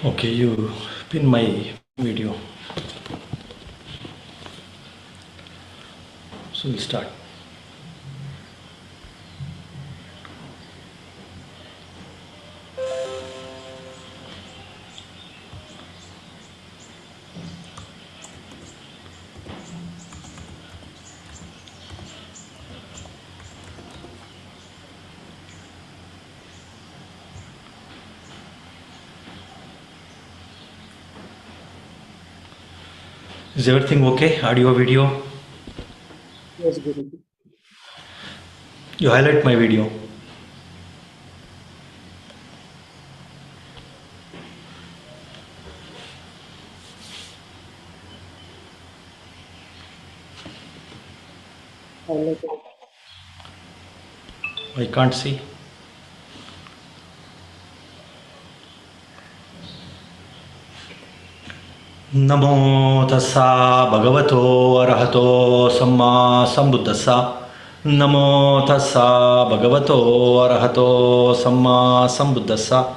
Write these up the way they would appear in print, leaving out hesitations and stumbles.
Okay, you pin my video. So we'll start. Is everything okay? Audio, video? Yes, Guruji. You highlight my video. I can't see. Namo tassa bhagavato arahato samma sambuddhassa. Namo tassa bhagavato arahato samma sambuddhassa.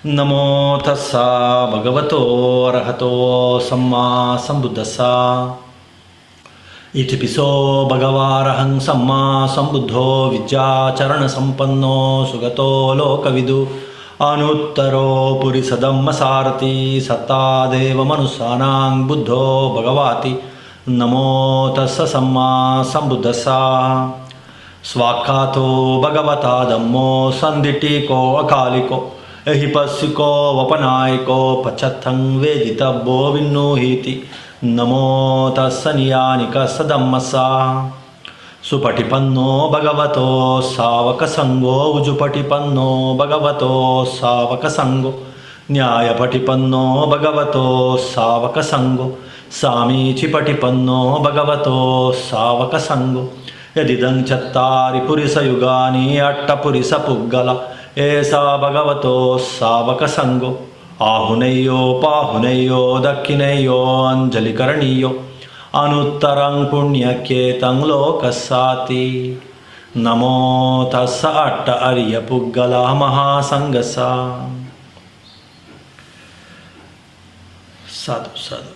Namo tassa bhagavato arahato samma sambuddhassa. Itipiso bhagavarahang samma sambuddho vidyacharana sampanno sugato lokavidu anuttaro purisa dhammasarati sattadeva manusanang buddho bhagavati namo tassa samma sambuddhassa. Svakato bhagavata dhammo sanditiko akaliko ehipassiko vapanayiko pachathang veditabbo vinnuhiti namo tassa niyanika sadammasa. Supatipanno bhagavato savaka sango ujupatipanno bhagavato savaka sango nyayapatipanno bhagavato savaka sango samichipatipanno bhagavato savaka sango yadidang chattari purisa yugani atta purisa puggala esa bhagavato savaka sango ahuneyo pahuneyo dakkineyo anjali karaniyo anuttarang punyaketang lokasati namo tassa atta arya puggala mahasangasa. Sadhu, sadhu.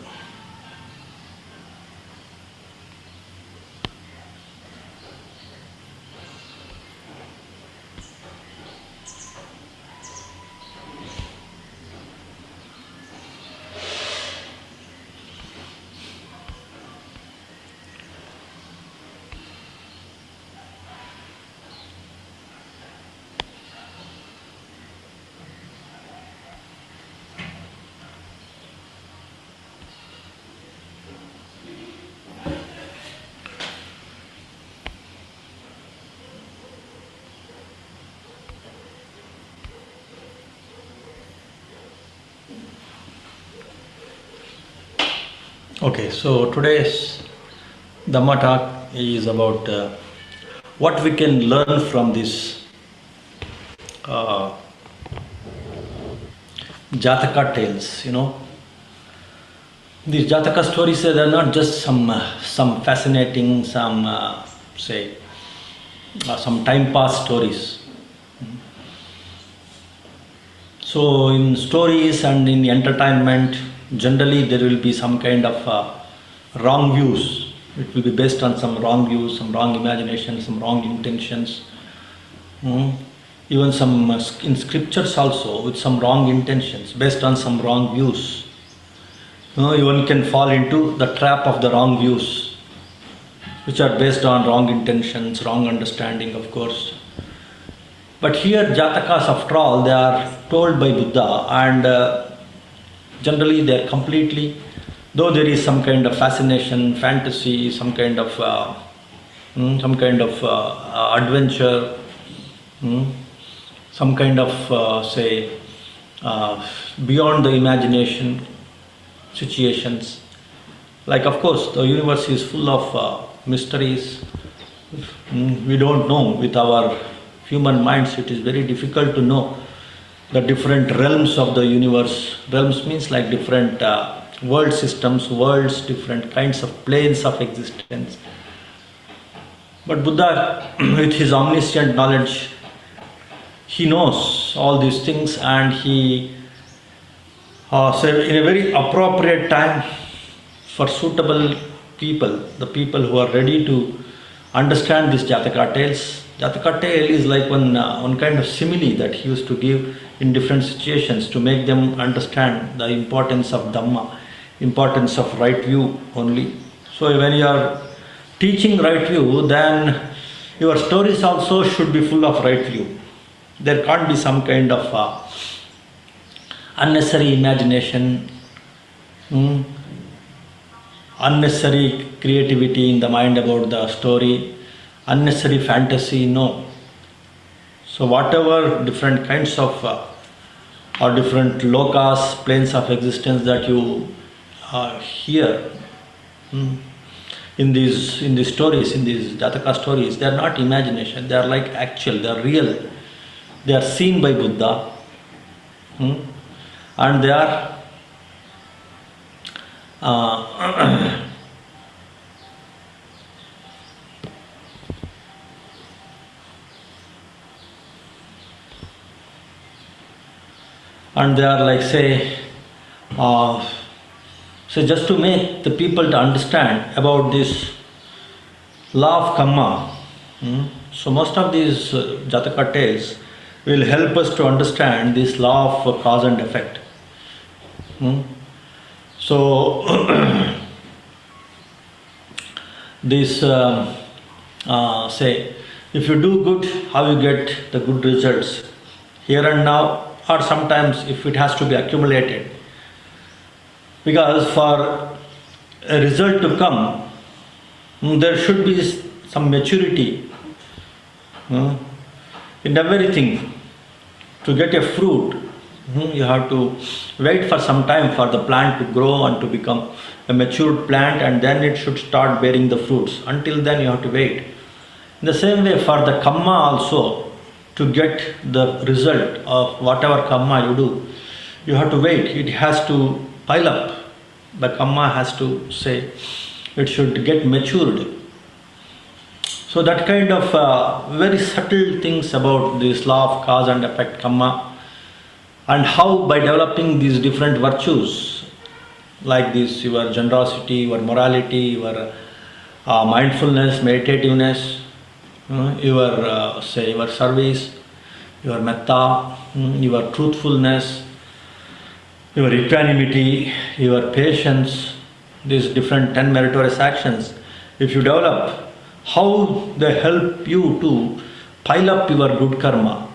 Okay, so today's Dhamma talk is about what we can learn from this Jaataka tales. You know, these Jaataka stories are not just some fascinating, some time pass stories. So in stories and in entertainment, generally there will be some kind of wrong views. It will be based on some wrong views, some wrong imagination, some wrong intentions. Even some in scriptures also with some wrong intentions, based on some wrong views. One can fall into the trap of the wrong views, which are based on wrong intentions, wrong understanding, of course. But here Jaatakas, after all, they are told by Buddha, and generally they are completely, though there is some kind of fascination, fantasy, some kind of adventure, some kind of beyond the imagination situations. Like, of course, the universe is full of mysteries. We don't know. With our human minds, it is very difficult to know the different realms of the universe. Realms means like different world systems, worlds, different kinds of planes of existence. But Buddha, with his omniscient knowledge, he knows all these things, and he So in a very appropriate time for suitable people, the people who are ready to understand these Jataka tales. Jataka tale is like one kind of simile that he used to give in different situations to make them understand the importance of Dhamma, importance of right view only. So when you are teaching right view, then your stories also should be full of right view. There can't be some kind of unnecessary imagination, unnecessary creativity in the mind about the story, unnecessary fantasy, no. So whatever different kinds of or different lokas, planes of existence that you hear in these stories, in these Jataka stories, they are not imagination, they are like actual, they are real, they are seen by Buddha, and they are like so just to make the people to understand about this law of karma. So most of these Jataka tales will help us to understand this law of cause and effect. So this say, if you do good, how you get the good results here and now, or sometimes if it has to be accumulated. Because for a result to come, there should be some maturity in everything. To get a fruit, you have to wait for some time for the plant to grow and to become a matured plant, and then it should start bearing the fruits. Until then you have to wait. In the same way for the karma also, to get the result of whatever karma you do, you have to wait. It has to pile up. The karma has to say, it should get matured. So that kind of very subtle things about this law of cause and effect karma, and how by developing these different virtues like this, your generosity, your morality, your mindfulness, meditativeness, your service, your metta, your truthfulness, your equanimity, your patience, these different 10 meritorious actions, if you develop, how they help you to pile up your good karma,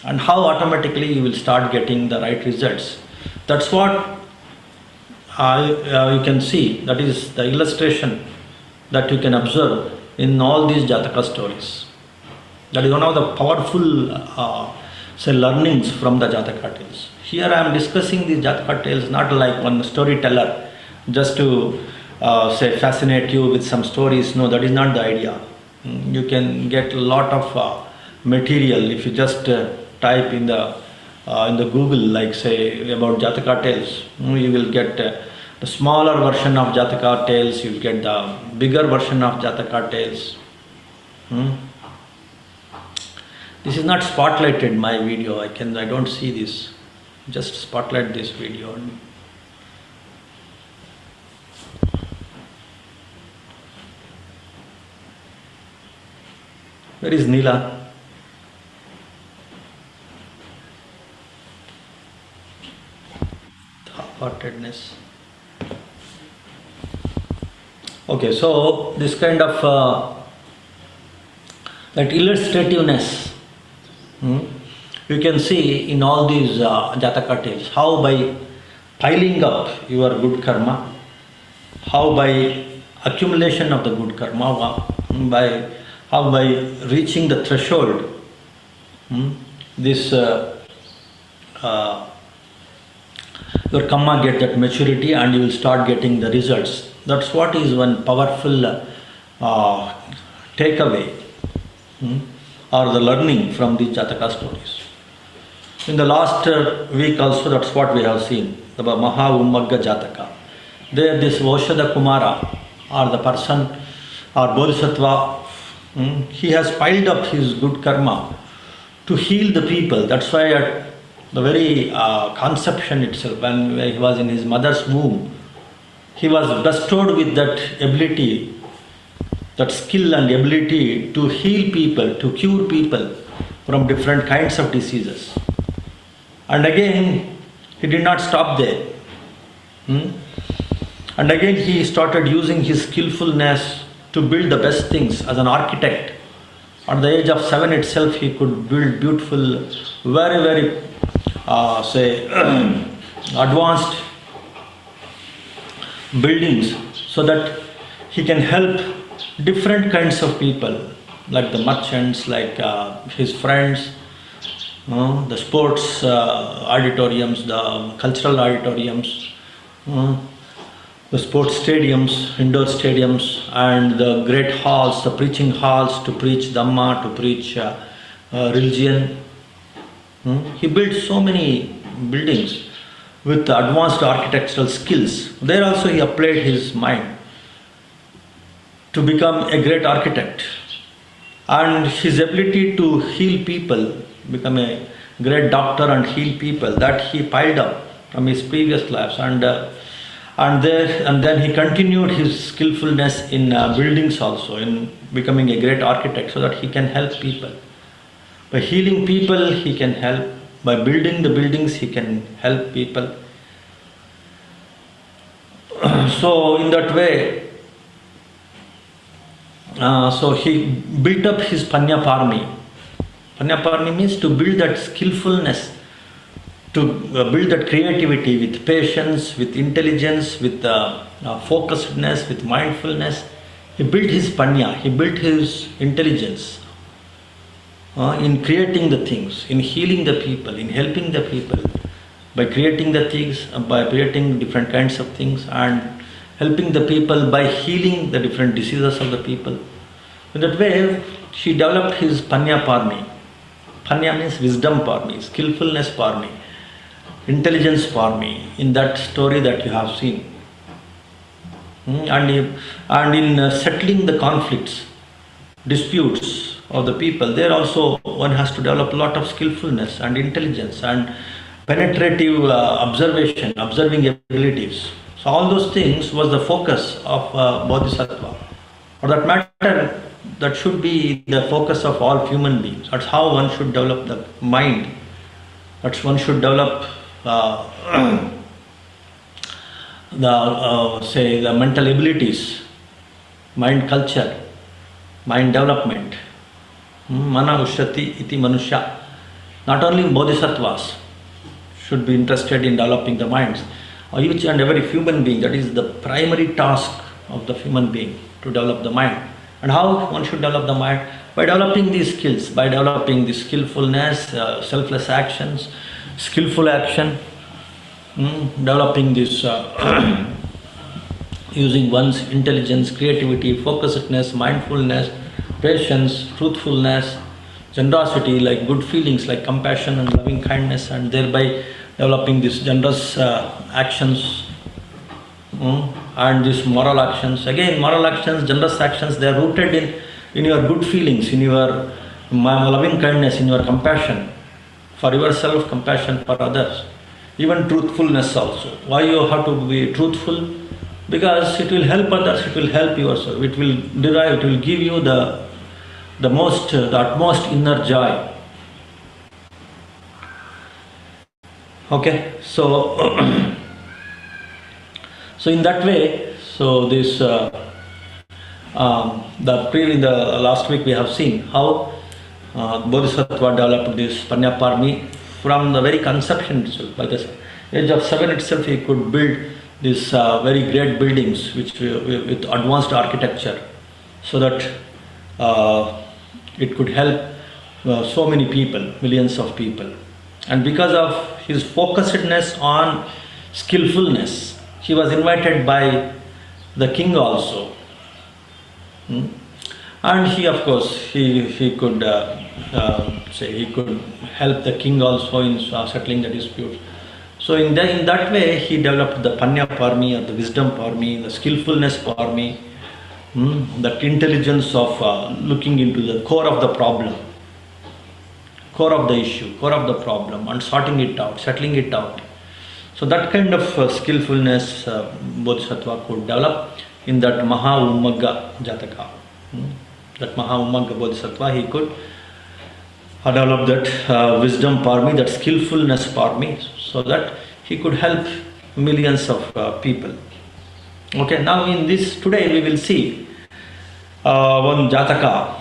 and how automatically you will start getting the right results. That's what you can see. That is the illustration that you can observe in all these Jataka stories. That is one of the powerful learnings from the Jataka tales. Here I am discussing these Jataka tales not like one storyteller just to fascinate you with some stories. No, that is not the idea. You can get a lot of material if you just type in the Google, like say about Jataka tales. You will get the smaller version of Jataka tales. You will get the bigger version of Jataka tales. This is not spotlighted, my video. I don't see this. Just spotlight this video only. Where is Neela? Half-heartedness. Okay, so this kind of that illustrativeness you can see in all these Jataka tales. How by piling up your good karma, how by accumulation of the good karma, how by reaching the threshold, this your karma get that maturity and you will start getting the results. That's what is one powerful takeaway or the learning from these Jataka stories. In the last week also, that's what we have seen, the Maha Ummagga Jataka. There this Voshada Kumara, or the person or Bodhisattva, he has piled up his good karma to heal the people. That's why the very conception itself, when he was in his mother's womb, he was bestowed with that ability, that skill and ability to heal people, to cure people from different kinds of diseases. And again, he did not stop there. And again, he started using his skillfulness to build the best things as an architect. At the age of 7 itself, he could build beautiful, very, very, advanced buildings, so that he can help different kinds of people, like the merchants, like his friends, the sports auditoriums, the cultural auditoriums, the sports stadiums, indoor stadiums, and the great halls, the preaching halls to preach Dhamma, to preach religion. He built so many buildings with advanced architectural skills. There also he applied his mind to become a great architect. And his ability to heal people, become a great doctor and heal people, that he piled up from his previous lives. And then he continued his skillfulness in buildings also, in becoming a great architect, so that he can help people. By healing people, he can help. By building the buildings, he can help people. So in that way, so he built up his Panya Parami. Panya Parami means to build that skillfulness, to build that creativity with patience, with intelligence, with focusedness, with mindfulness. He built his Panya, he built his intelligence in creating the things, in healing the people, in helping the people, by creating the things, by creating different kinds of things, and helping the people by healing the different diseases of the people. In that way, he developed his Panya Parami. Panya means wisdom Parami, skillfulness Parami, intelligence Parami, in that story that you have seen. And in settling the conflicts, disputes of the people, there also one has to develop a lot of skillfulness and intelligence and penetrative observation, observing abilities. So all those things was the focus of Bodhisattva. For that matter, that should be the focus of all human beings. That's how one should develop the mind. That's one should develop the mental abilities, mind culture, mind development. Mana ushyati iti manusya. Not only bodhisattvas should be interested in developing the minds. Each and every human being, that is the primary task of the human being, to develop the mind. And how one should develop the mind? By developing these skills, by developing the skillfulness, selfless actions, skillful action, developing this, using one's intelligence, creativity, focusedness, mindfulness, patience, truthfulness, generosity, like good feelings like compassion and loving kindness, and thereby developing these generous actions and these moral actions. Again, moral actions, generous actions, they are rooted in your good feelings, in your loving kindness, in your compassion for yourself, compassion for others. Even truthfulness also. Why you have to be truthful? Because it will help others, it will help yourself, it will derive, it will give you the utmost inner joy. Okay, so in that way, so this in the last week we have seen how Bodhisattva developed this Panya Parami from the very conception itself. By the age of 7 itself, he could build these very great buildings with advanced architecture, so that it could help so many people, millions of people. And because of his focusedness on skillfulness, he was invited by the king also. And he, of course, he could he could help the king also in settling the disputes. So in that way, he developed the Panya Parami, or the wisdom Parami, the skillfulness Parami, that intelligence of looking into the core of the problem. core of the issue, core of the problem, and sorting it out, settling it out. So that kind of skillfulness Bodhisattva could develop in that Maha Ummagga Jataka. That Maha Ummagga Bodhisattva, he could develop that wisdom for me, that skillfulness for me, so that he could help millions of people. Okay, now in this, today we will see one Jataka.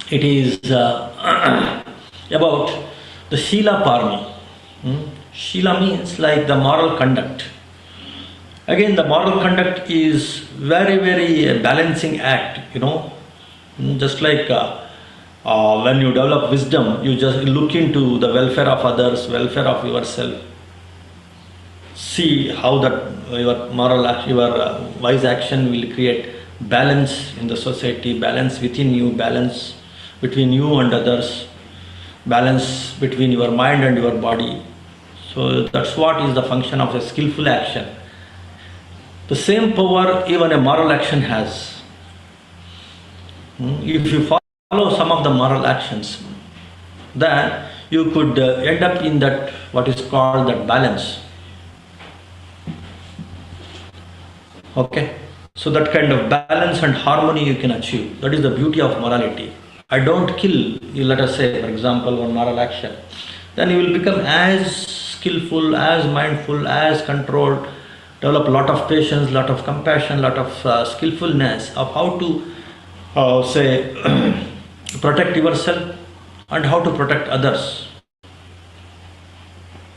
It is about the Shila Parmi. Shila means like the moral conduct. Again, the moral conduct is very, very balancing act, just like when you develop wisdom, you just look into the welfare of others, welfare of yourself. See how that your moral, your wise action will create balance in the society, balance within you, balance between you and others, balance between your mind and your body. So that's what is the function of a skillful action. The same power even a moral action has. If you follow some of the moral actions, then you could end up in that what is called that balance. Okay, so that kind of balance and harmony you can achieve. That is the beauty of morality. I don't kill, let us say, for example, one moral action. Then you will become as skillful, as mindful, as controlled, develop a lot of patience, lot of compassion, lot of skillfulness of how to, say, protect yourself and how to protect others.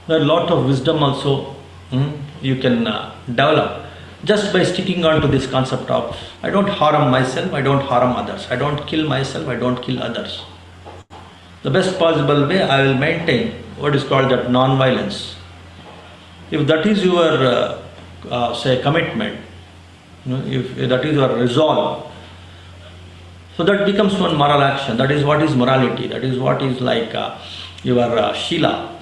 There are a lot of wisdom also you can develop just by sticking on to this concept of I don't harm myself, I don't harm others, I don't kill myself, I don't kill others. The best possible way I will maintain what is called that non-violence. If that is your say commitment, if that is your resolve, so that becomes one moral action. That is what is morality. That is what is like your Shila.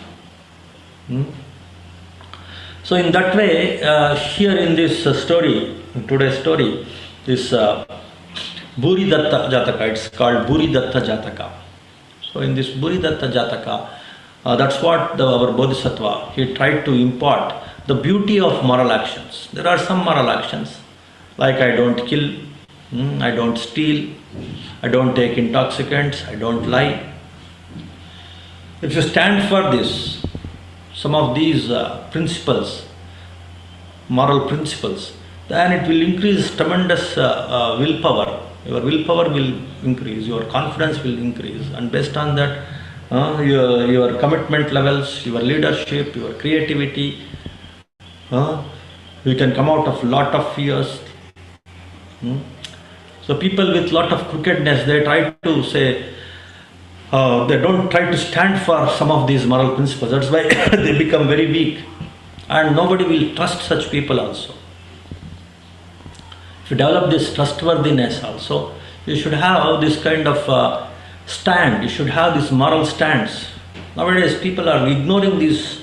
So in that way, here in this story, in today's story, this Buri Datta Jataka, it's called Buri Datta Jataka. So in this Buri Datta Jataka, that's what our Bodhisattva, he tried to impart the beauty of moral actions. There are some moral actions, like I don't kill, I don't steal, I don't take intoxicants, I don't lie. If you stand for this, some of these principles, moral principles, then it will increase tremendous willpower. Your willpower will increase, your confidence will increase, and based on that, your commitment levels, your leadership, your creativity, you can come out of lot of fears. So people with lot of crookedness, they try to say, they don't try to stand for some of these moral principles. That's why they become very weak. And nobody will trust such people also. If you develop this trustworthiness also, you should have this kind of stand. You should have this moral stance. Nowadays people are ignoring these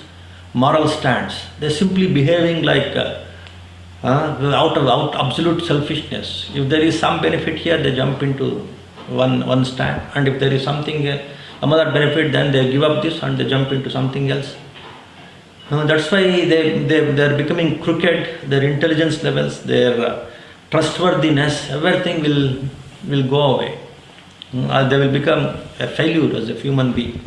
moral stands. They're simply behaving like out of absolute selfishness. If there is some benefit here, they jump into one stand, and if there is something, some other benefit, then they give up this and they jump into something else. That's why they're becoming crooked, their intelligence levels, their trustworthiness, everything will go away. They will become a failure as a human being.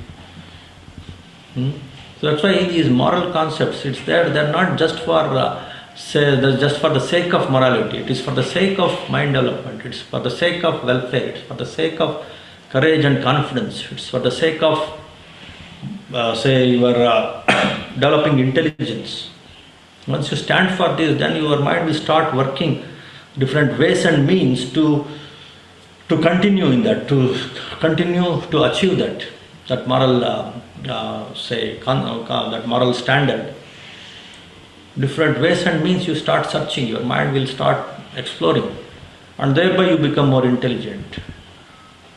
So that's why these moral concepts, it's there, they're not just for just for the sake of morality. It is for the sake of mind development. It's for the sake of welfare. It's for the sake of courage and confidence. It's for the sake of, say, your developing intelligence. Once you stand for this, then your mind will start working different ways and means to continue in that, to continue to achieve that moral, that moral standard. Different ways and means you start searching, your mind will start exploring, and thereby you become more intelligent,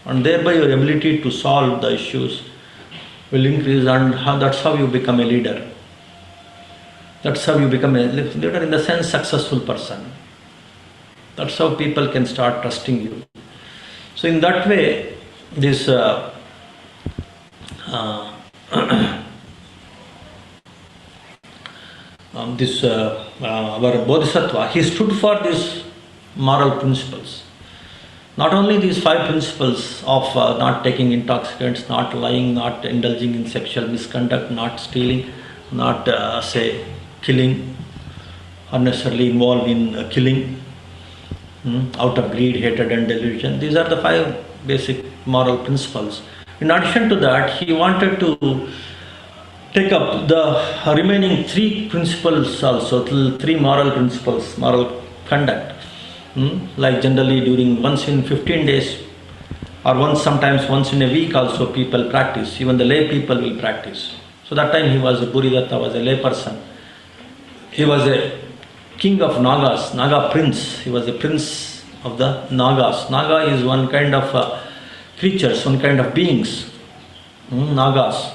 and thereby your ability to solve the issues will increase, and that's how you become a leader. That's how you become a leader in the sense successful person. That's how people can start trusting you. So in that way, this uh, our Bodhisattva, he stood for these moral principles. Not only these 5 principles of not taking intoxicants, not lying, not indulging in sexual misconduct, not stealing, not killing, unnecessarily involved in killing, out of greed, hatred and delusion. These are the 5 basic moral principles. In addition to that, he wanted to take up the remaining 3 principles also, 3 moral principles, moral conduct. Like generally during once in 15 days or sometimes once in a week also people practice, even the lay people will practice. So that time he was, Buridatta was a lay person. He was a king of Nagas, Naga prince. He was a prince of the Nagas. Naga is one kind of creatures, one kind of beings, Nagas.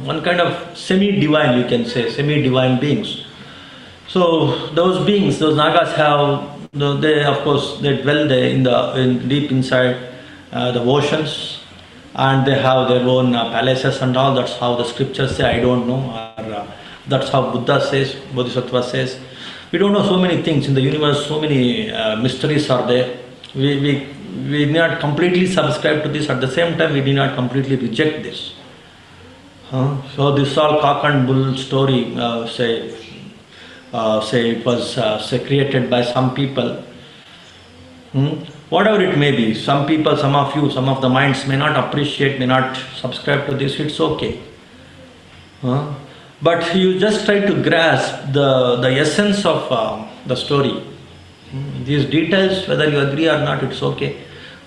One kind of semi-divine, you can say, semi-divine beings. So those beings, those Nagas have, they of course they dwell there in deep inside the oceans, and they have their own palaces and all. That's how the scriptures say. I don't know, or that's how Buddha says, Bodhisattva says. We don't know so many things in the universe. So many mysteries are there. We did not completely subscribe to this. At the same time, we did not completely reject this. So this all cock and bull story, say it was created by some people. Whatever it may be, some people, some of you, some of the minds may not appreciate, may not subscribe to this, it's okay. But you just try to grasp the essence of the story. These details, whether you agree or not, it's okay.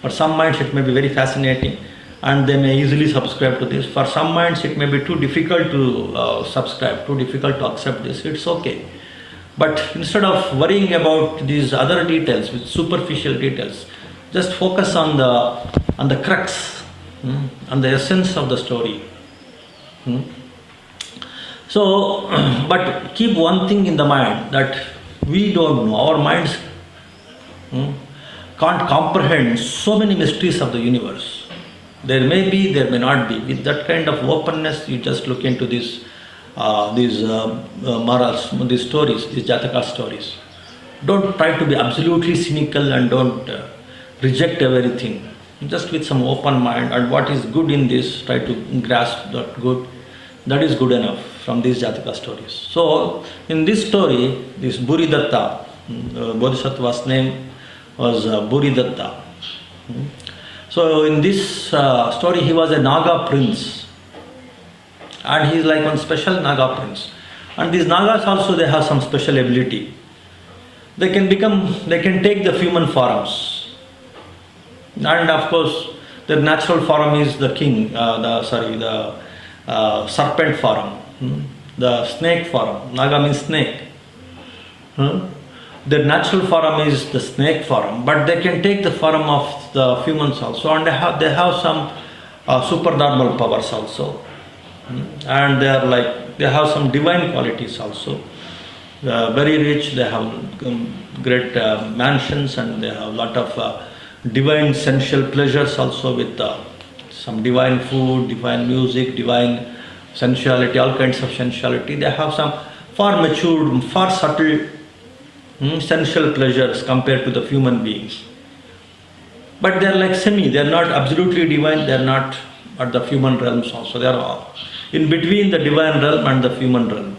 For some minds it may be very fascinating and they may easily subscribe to this. For some minds it may be too difficult to subscribe, too difficult to accept this, it's okay. But instead of worrying about these other details, with superficial details, just focus on the crux, on the essence of the story. So, but keep one thing in the mind, that we don't know, our minds can't comprehend so many mysteries of the universe. There may be, there may not be. With that kind of openness, you just look into these morals, these stories, these Jaataka stories. Don't try to be absolutely cynical and don't reject everything. Just with some open mind, and what is good in this, try to grasp that good. That is good enough from these Jaataka stories. So, in this story, this Buridatta, Bodhisattva's name was Buridatta. So, in this story, he was a Naga prince. And he is like one special Naga prince. And these Nagas also, they have some special ability. They can take the human forms. And of course, their natural form is the king, the serpent form, the snake form. Naga means snake. Their natural form is the snake form, but they can take the form of the humans also, and they have some supernormal powers also. And they have some divine qualities also. Very rich, they have great mansions, and they have a lot of divine sensual pleasures also, with some divine food, divine music, divine sensuality, all kinds of sensuality. They have some far matured, far subtle sensual pleasures compared to the human beings. But they are like semi, they are not absolutely divine, they are not at the human realms also. They are all in between the divine realm and the human realm.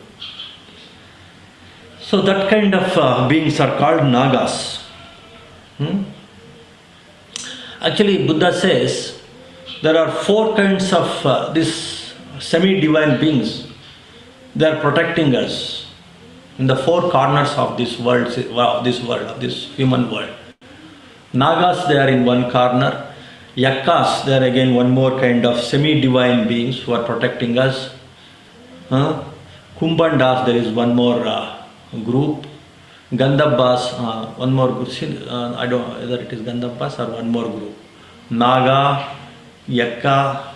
So that kind of beings are called Nagas. Actually, Buddha says there are 4 kinds of these semi-divine beings. They are protecting us in the 4 corners of this world, of this human world. Nagas, they are in one corner. Yakas, they are again one more kind of semi-divine beings who are protecting us. Kumbandas, there is one more group. Gandhabas, one more group. I don't know whether it is Gandhabas or one more group. Naga, Yakka,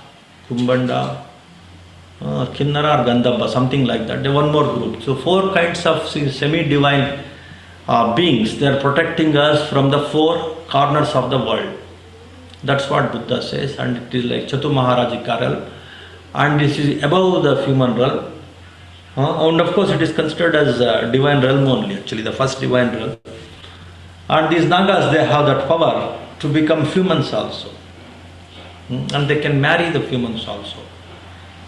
Kumbanda, Kinnara or Gandhabba, something like that. They one more group. So 4 kinds of semi-divine beings. They are protecting us from the 4 corners of the world. That's what Buddha says, and it is like Chatu Maharaj Carol. and this is above the human realm. And of course it is considered as a divine realm only, actually the first divine realm. And these Nagas, they have that power to become humans also. And they can marry the humans also.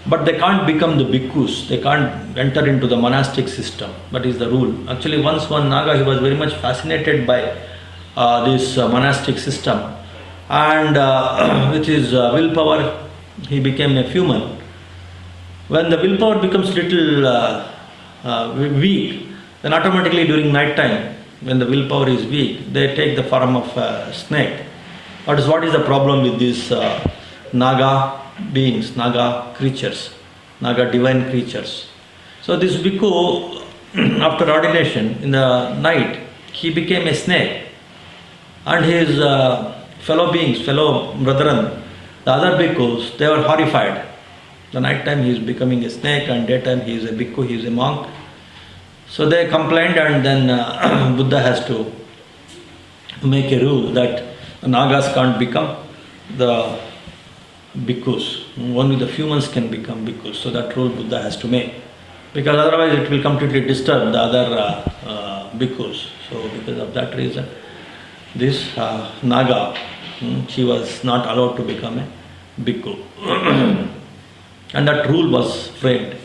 But they can't become the bhikkhus, they can't enter into the monastic system. That is the rule. Actually, once one Naga, he was very much fascinated by this monastic system. And with his willpower, he became a human. When the willpower becomes little weak, then automatically during night time, when the willpower is weak, they take the form of a snake. What is the problem with these Naga beings, Naga creatures, Naga divine creatures? So this bhikkhu, after ordination in the night, he became a snake. And his fellow beings, fellow brethren, the other bhikkhus, they were horrified. The night time he is becoming a snake, and daytime he is a bhikkhu, he is a monk. So they complained, and then Buddha has to make a rule that the Nagas can't become the bhikkhus. Only the humans can become bhikkhus. So that rule Buddha has to make. Because otherwise it will completely disturb the other bhikkhus. So because of that reason, this Naga, she was not allowed to become a bhikkhu. And that rule was framed.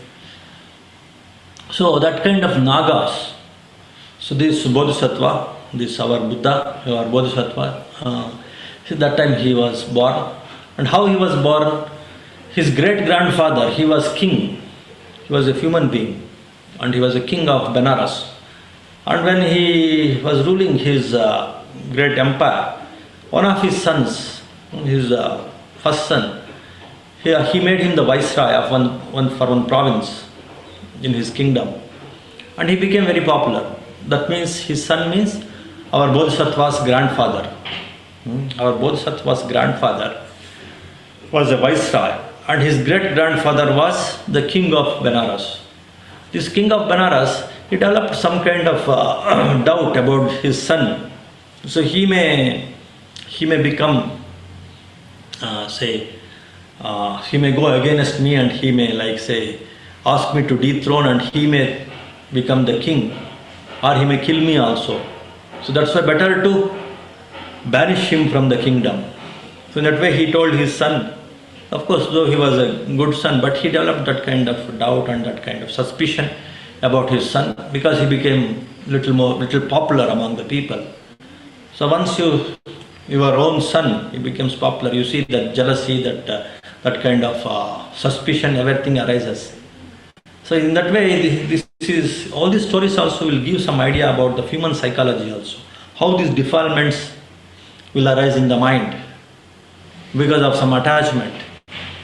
So that kind of Nagas, so this Bodhisattva, this our Buddha, our Bodhisattva, that time he was born. And how he was born, his great-grandfather, he was king. He was a human being. And he was a king of Benares. And when he was ruling his great empire, one of his sons, his first son, he made him the viceroy of one province in his kingdom. And he became very popular. That means his son means our Bodhisattva's grandfather. Our Bodhisattva's grandfather was a viceroy, and his great-grandfather was the king of Benares. This king of Benares, he developed some kind of doubt about his son. So he may become, he may go against me, and he may ask me to dethrone, and he may become the king, or he may kill me also. So that's why better to banish him from the kingdom. So in that way he told his son. Of course, though he was a good son, but he developed that kind of doubt and that kind of suspicion about his son, because he became little popular among the people. So once your own son, he becomes popular, you see that jealousy, that kind of suspicion, everything arises. So in that way, all these stories also will give some idea about the human psychology also. How these defilements will arise in the mind because of some attachment.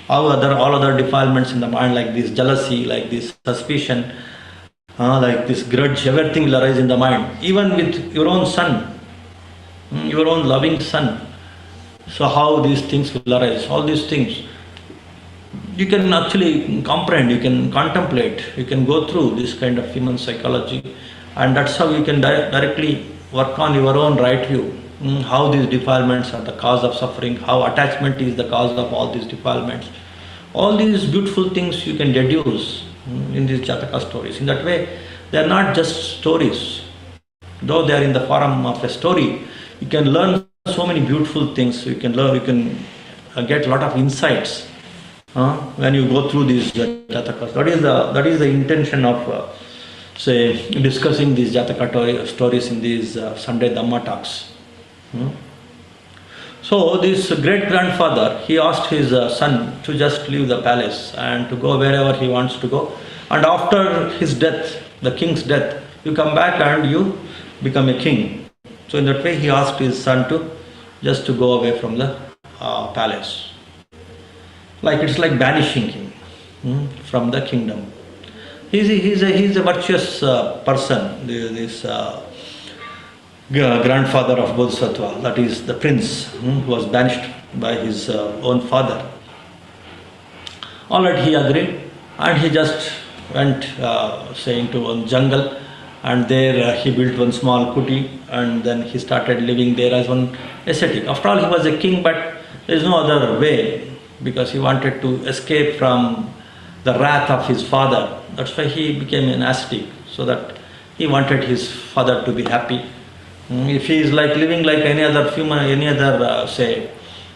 How all other defilements in the mind, like this jealousy, like this suspicion, like this grudge, everything will arise in the mind. Even with your own son, your own loving son. So how these things will arise, all these things. You can actually comprehend, you can contemplate, you can go through this kind of human psychology, and that's how you can directly work on your own right view. How these defilements are the cause of suffering, how attachment is the cause of all these defilements. All these beautiful things you can deduce in these Jaataka stories. In that way, they are not just stories. Though they are in the form of a story, you can learn so many beautiful things. You can get a lot of insights when you go through these Jaatakas. That is the intention of discussing these Jaataka stories in these Sunday Dhamma talks. So this great-grandfather, he asked his son to just leave the palace and to go wherever he wants to go. And after his death, the king's death, you come back and you become a king. So in that way, he asked his son to just to go away from the palace. It's like banishing him from the kingdom. He's a virtuous person. This grandfather of Bodhisattva, that is the prince who was banished by his own father. Alright, he agreed, and he just went into one jungle, and there he built one small kuti, and then he started living there as one ascetic. After all, he was a king, but there is no other way. because he wanted to escape from the wrath of his father. That's why he became an ascetic, so that he wanted his father to be happy. If he is like living like any other human, any other say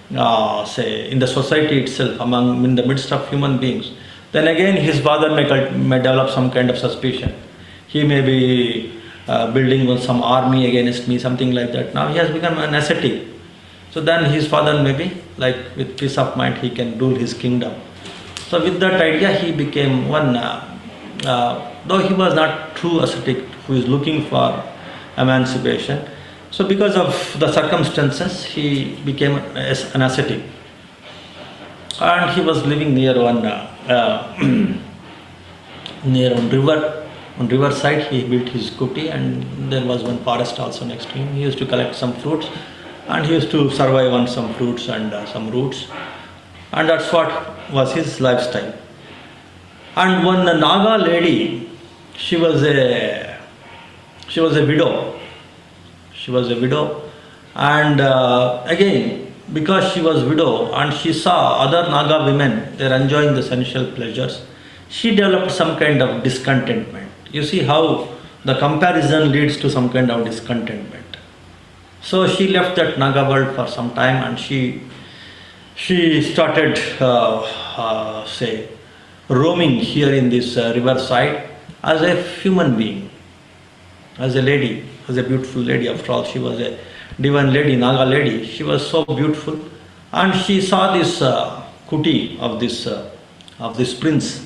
in the society itself, in the midst of human beings, then again his father may develop some kind of suspicion. He may be building some army against me, something like that. Now he has become an ascetic. So then his father may be like, with peace of mind, he can rule his kingdom. So with that idea, he became one, though he was not true ascetic who is looking for emancipation. So because of the circumstances, he became an ascetic. And he was living near one, near one river. On riverside, he built his kuti, and there was one forest also next to him. He used to collect some fruits, and he used to survive on some fruits and some roots. And that's what was his lifestyle. And one Naga lady, she was a widow. She was a widow, and again, because she was widow and she saw other Naga women, they are enjoying the sensual pleasures, she developed some kind of discontentment. You see how the comparison leads to some kind of discontentment. So she left that Naga world for some time, and she started roaming here in this riverside as a human being, as a lady, as a beautiful lady. After all, she was a divine lady, Naga lady. She was so beautiful, and she saw this kuti of this prince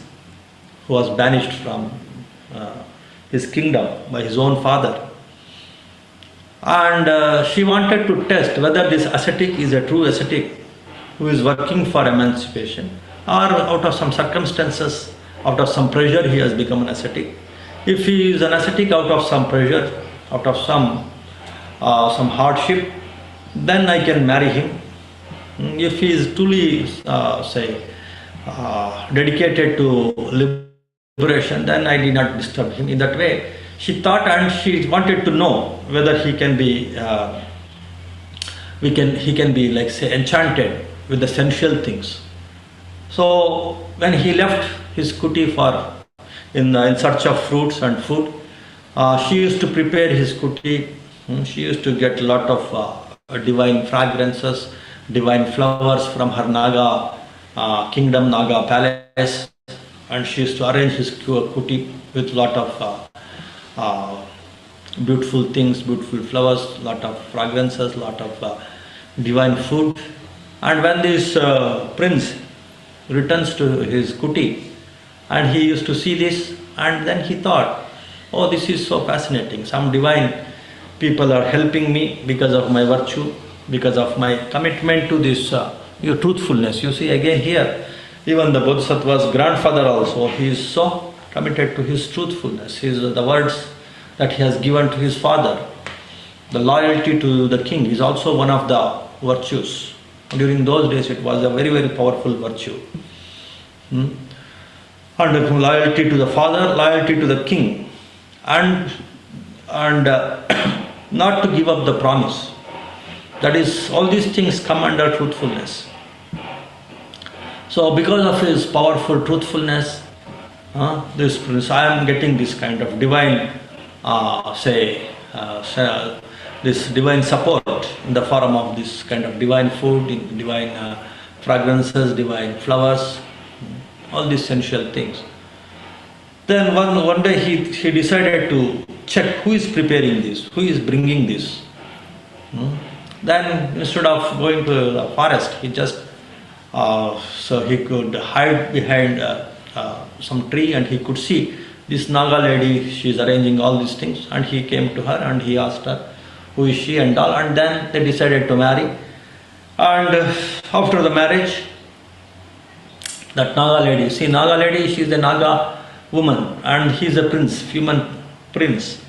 who was banished from his kingdom by his own father. And she wanted to test whether this ascetic is a true ascetic who is working for emancipation, or out of some circumstances, out of some pressure, he has become an ascetic. If he is an ascetic out of some pressure, out of some hardship, then I can marry him. If he is truly, dedicated to liberation, then I did not disturb him. In that way, she thought, and she wanted to know whether he can be, he can be like say enchanted with the sensual things. So when he left his kuti for in search of fruits and food, she used to prepare his kuti. She used to get a lot of divine fragrances, divine flowers from her Naga kingdom, Naga palace, and she used to arrange his kuti with lot of beautiful things, beautiful flowers, lot of fragrances, lot of divine food. And when this prince returns to his kuti, and he used to see this, and then he thought, oh, this is so fascinating. Some divine people are helping me because of my virtue, because of my commitment to this your truthfulness. You see, again here, even the Bodhisattva's grandfather also, he is so committed to his truthfulness. The words that he has given to his father, the loyalty to the king is also one of the virtues. During those days, it was a very, very powerful virtue. And loyalty to the father, loyalty to the king, and not to give up the promise. That is, all these things come under truthfulness. So because of his powerful truthfulness, this prince, I am getting this kind of divine, this divine support in the form of this kind of divine food, divine fragrances, divine flowers, all these sensual things. Then one day he decided to check who is preparing this, who is bringing this. Then instead of going to the forest, he just, so he could hide behind some tree, and he could see this Naga lady, she is arranging all these things, and he came to her and he asked her who is she and all, and then they decided to marry. And after the marriage, that Naga lady, see, Naga lady, she is a Naga woman, and he is a prince, human prince.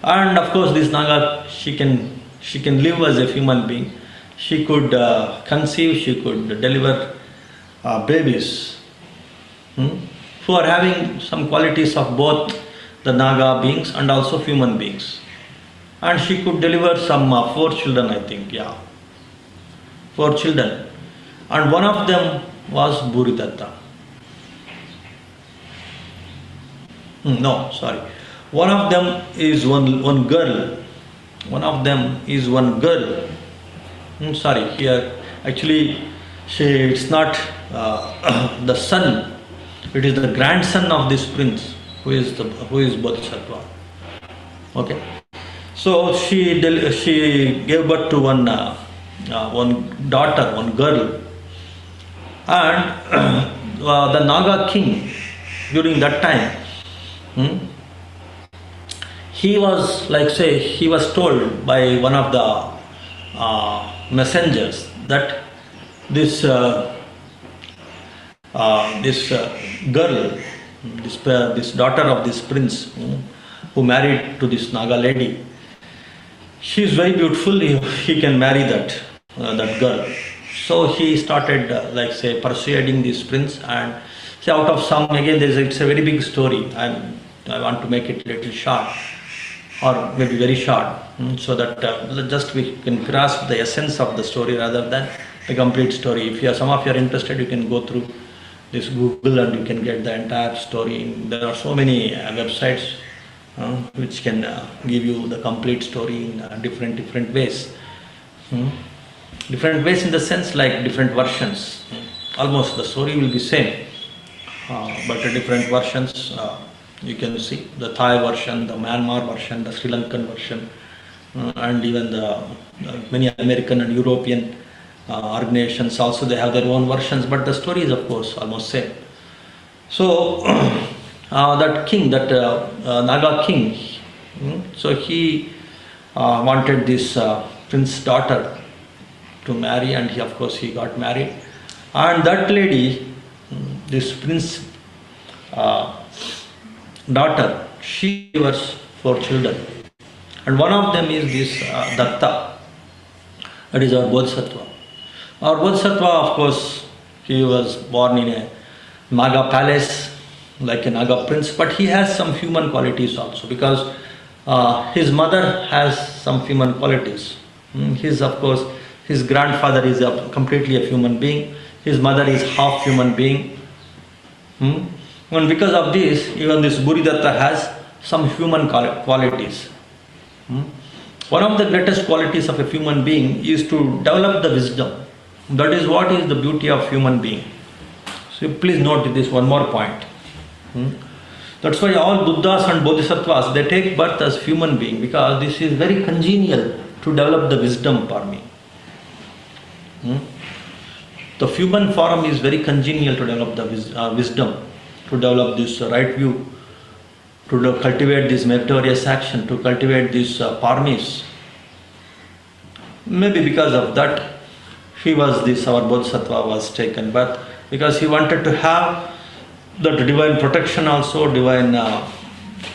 And of course this Naga, she can live as a human being. She could conceive, she could deliver babies who are having some qualities of both the Naga beings and also human beings. And she could deliver some 4 children, I think, 4 children. And one of them was Buridatta. No, sorry. One of them is one girl. One of them is one girl. Sorry, here actually it's not the son. It is the grandson of this prince who is Bodhisattva. Okay. So she gave birth to one daughter, one girl, and the Naga king during that time, he was told by one of the messengers that this girl, this daughter of this prince who married to this Naga lady, she is very beautiful. He can marry that girl. So he started persuading this prince, and out of some, again it's a very big story. I want to make it a little short, or maybe very short, so that just we can grasp the essence of the story rather than the complete story. If some of you are interested, you can go through this Google and you can get the entire story. There are so many websites which can give you the complete story in different ways. Different ways in the sense like different versions. Almost the story will be same, but different versions. You can see the Thai version, the Myanmar version, the Sri Lankan version, and even the many American and European organizations also, they have their own versions, but the story is of course almost same. So that king, that Naga king, so he wanted this prince's daughter to marry, and he got married. And that lady, this prince's daughter, she was 4 children, and one of them is this Datta, that is our Bodhisattva. Our Bodhisattva, of course, he was born in a Naga palace, like a Naga prince, but he has some human qualities also, because his mother has some human qualities. His grandfather is completely a human being, his mother is half human being. And because of this, even this Buridatta has some human qualities. One of the greatest qualities of a human being is to develop the wisdom. That is what is the beauty of human being. So please note this one more point. That's why all Buddhas and Bodhisattvas, they take birth as human being, because this is very congenial to develop the wisdom for me. The human form is very congenial to develop the wisdom, to develop this right view, to cultivate this meritorious action, to cultivate these paramis. Maybe because of that, our Bodhisattva was taken birth, because he wanted to have that divine protection also, divine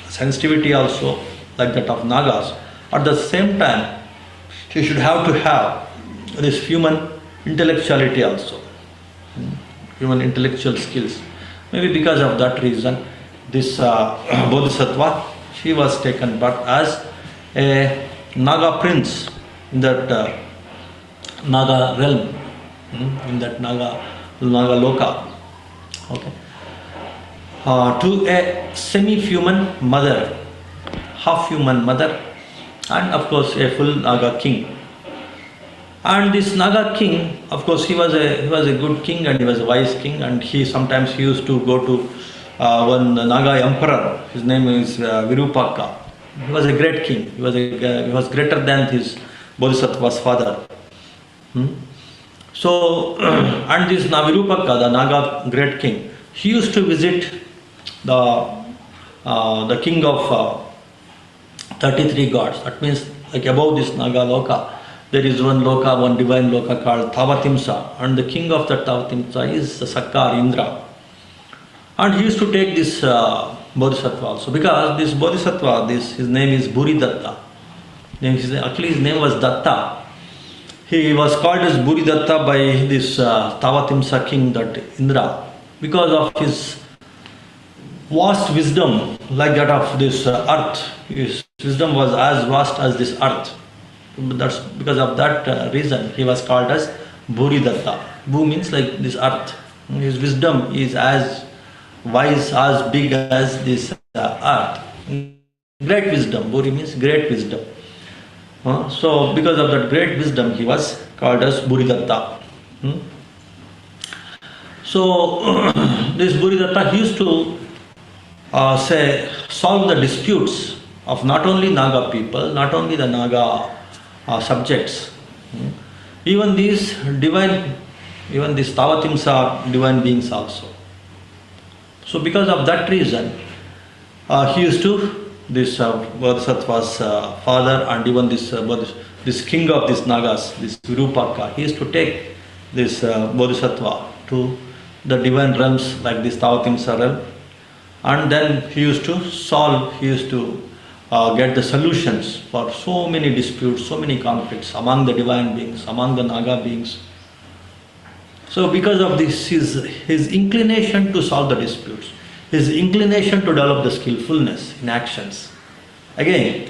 sensitivity also, like that of Nagas. At the same time, he should have to have this human intellectuality also, human intellectual skills. Maybe because of that reason, this Bodhisattva, she was taken birth as a Naga prince in that Naga realm, in that Naga Loka. Okay. To a semi-human mother, half-human mother, and of course a full Naga king. And this Naga king, of course, he was a good king, and he was a wise king, and he sometimes used to go to one Naga emperor. His name is Virupaka. He was a great king. He was greater than his Bodhisattva's father. So, and this Virupaka, the Naga great king, he used to visit the king of 33 gods. That means, like above this Naga Loka, there is one divine Loka called Tavatimsa, and the king of that Tavatimsa is Sakkar Indra. And he used to take this Bodhisattva also, because this Bodhisattva, his name is Buridatta. Actually his name was Datta. He was called as Buridatta by this Tavatimsa king, that Indra, because of his vast wisdom, like that of this earth. His wisdom was as vast as this earth. That's because of that reason he was called as Buridatta. Bu means like this earth. His wisdom is as wise, as big as this earth. Great wisdom. Buri means great wisdom. So because of that great wisdom, he was called as Buridatta. So this Buridatta, he used to solve the disputes of not only Naga people, not only the Naga subjects, even these Tavatims are divine beings also. So because of that reason, he used to, this Bodhisattva's father and even this king of these Nagas, this Virupaka, he used to take this Bodhisattva to the divine realms like this Tavatimsa realm, and then he used to get the solutions for so many disputes, so many conflicts among the divine beings, among the Naga beings. So because of this, his inclination to solve the disputes, his inclination to develop the skillfulness in actions. Again,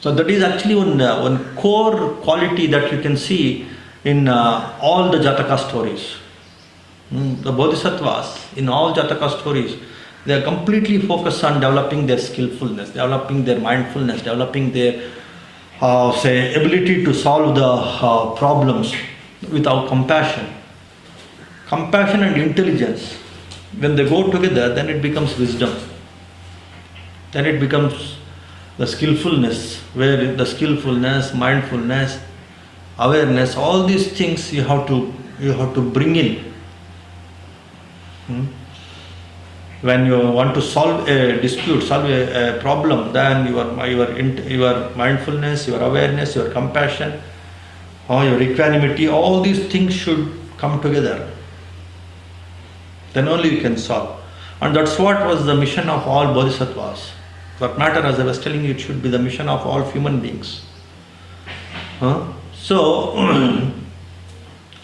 so that is actually one core quality that you can see in all the Jataka stories. The Bodhisattvas, in all Jataka stories, they are completely focused on developing their skillfulness, developing their mindfulness, developing their ability to solve the problems without compassion. Compassion and intelligence, when they go together, then it becomes wisdom. Then it becomes the skillfulness, where the skillfulness, mindfulness, awareness, all these things you have to bring in. When you want to solve a dispute, solve a problem, then your mindfulness, your awareness, your compassion, or your equanimity, all these things should come together. Then only you can solve. And that's what was the mission of all Bodhisattvas. That matter, as I was telling you, it should be the mission of all human beings. So,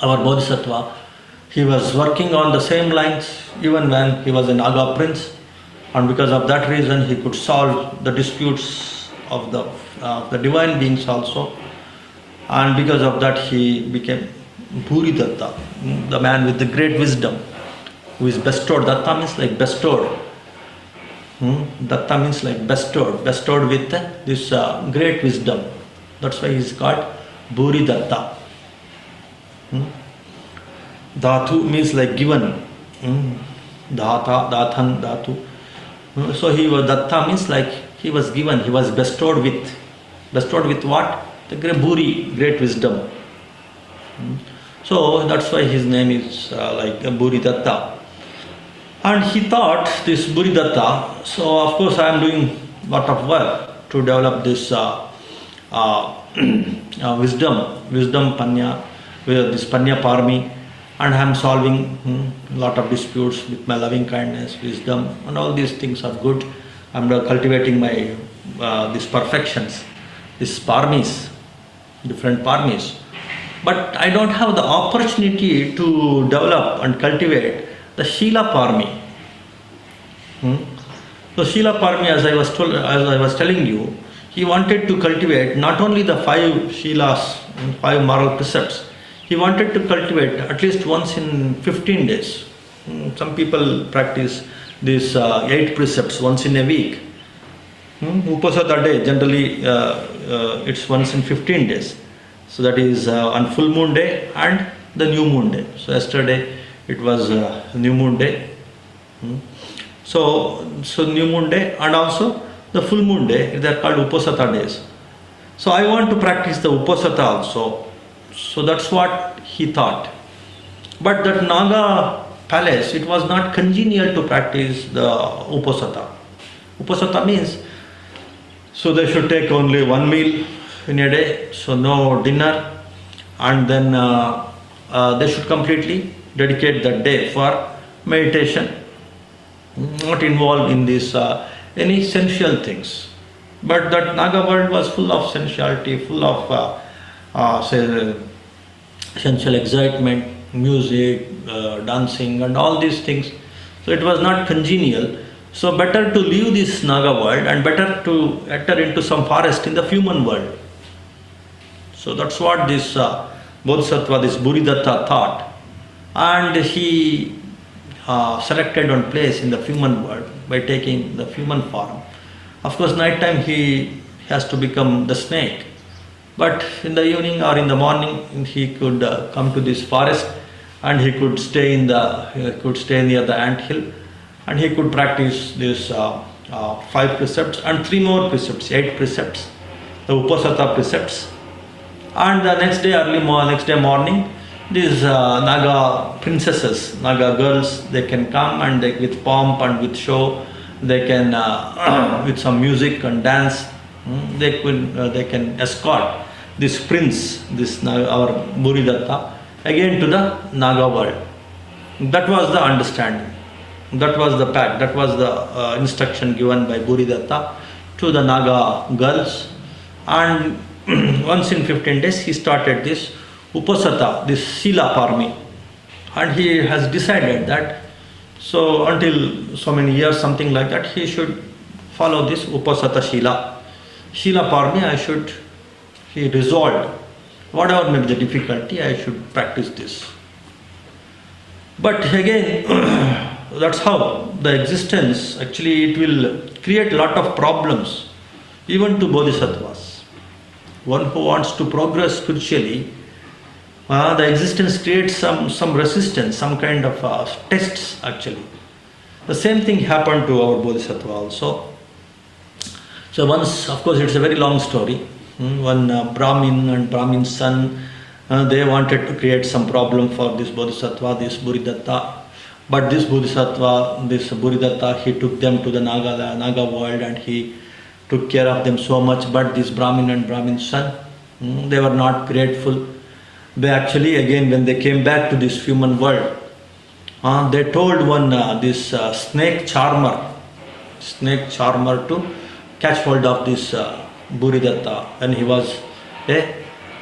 our Bodhisattva, he was working on the same lines even when he was a Naga prince, and because of that reason he could solve the disputes of the divine beings also, and because of that he became Buridatta, the man with the great wisdom, who is bestowed. Datta means like bestowed. Datta means like bestowed with this great wisdom. That's why he is called Buridatta. Dhatu means like given. Dhata, Dhathan, Dhatu. So he was, Datta means like he was given, he was bestowed with. Bestowed with what? The great Buri, great wisdom. So that's why his name is like Buridatta. And he thought, this Buridatta, so of course I am doing lot of work to develop this wisdom panya, this panya parami, and I am solving lot of disputes with my loving kindness, wisdom, and all these things are good. I am cultivating my these perfections, these paramis, different paramis. But I don't have the opportunity to develop and cultivate the Shila Parami. So Shila Parami, as I was telling you, he wanted to cultivate not only the 5 Shilas, 5 moral precepts, he wanted to cultivate at least once in 15 days. Some people practice these 8 precepts once in a week. Upasada day, generally it's once in 15 days. So that is on full moon day and the new moon day. So yesterday it was new moon day. So new moon day and also the full moon day, they are called Upasata days. So I want to practice the Upasata also. So that's what he thought. But that Naga palace, it was not congenial to practice the Upasata. Upasata means, so they should take only one meal in a day, so no dinner, and then they should completely dedicate that day for meditation, not involved in this any sensual things. But that Naga world was full of sensuality, full of sensual excitement, music, dancing and all these things. So it was not congenial. So better to leave this Naga world and better to enter into some forest in the human world. So that's what this Bodhisattva, this Buridatta thought. and he selected one place in the human world by taking the human form. Of course, night time he has to become the snake, but in the evening or in the morning he could come to this forest, and he could stay near the ant hill, and he could practice this 5 precepts and 3 more precepts, 8 precepts, the Upasata precepts. And the next day morning, these Naga princesses, Naga girls, they can come, and they, with pomp and with show, they can with some music and dance, they can escort this prince, our Buridatta, again to the Naga world. That was the understanding. That was the pact. That was the instruction given by Buridatta to the Naga girls. And once in 15 days he started this Upasata, this Sila Parmi. And he has decided that so until so many years, something like that, he should follow this Upasata Shila. Shila Parmi, he resolved, whatever may be the difficulty, I should practice this. But again, that's how the existence, actually it will create a lot of problems, even to bodhisattvas. One who wants to progress spiritually, the existence creates some resistance, some kind of tests actually. The same thing happened to our bodhisattva also. So once, of course it's a very long story, one Brahmin and Brahmin's son, they wanted to create some problem for this bodhisattva, this Buridatta. But this bodhisattva, this Buridatta, he took them to the Naga world, and he took care of them so much. But this Brahmin and Brahmin's son, they were not grateful. They actually, again, when they came back to this human world, they told this snake charmer to catch hold of this Buridatta when he was a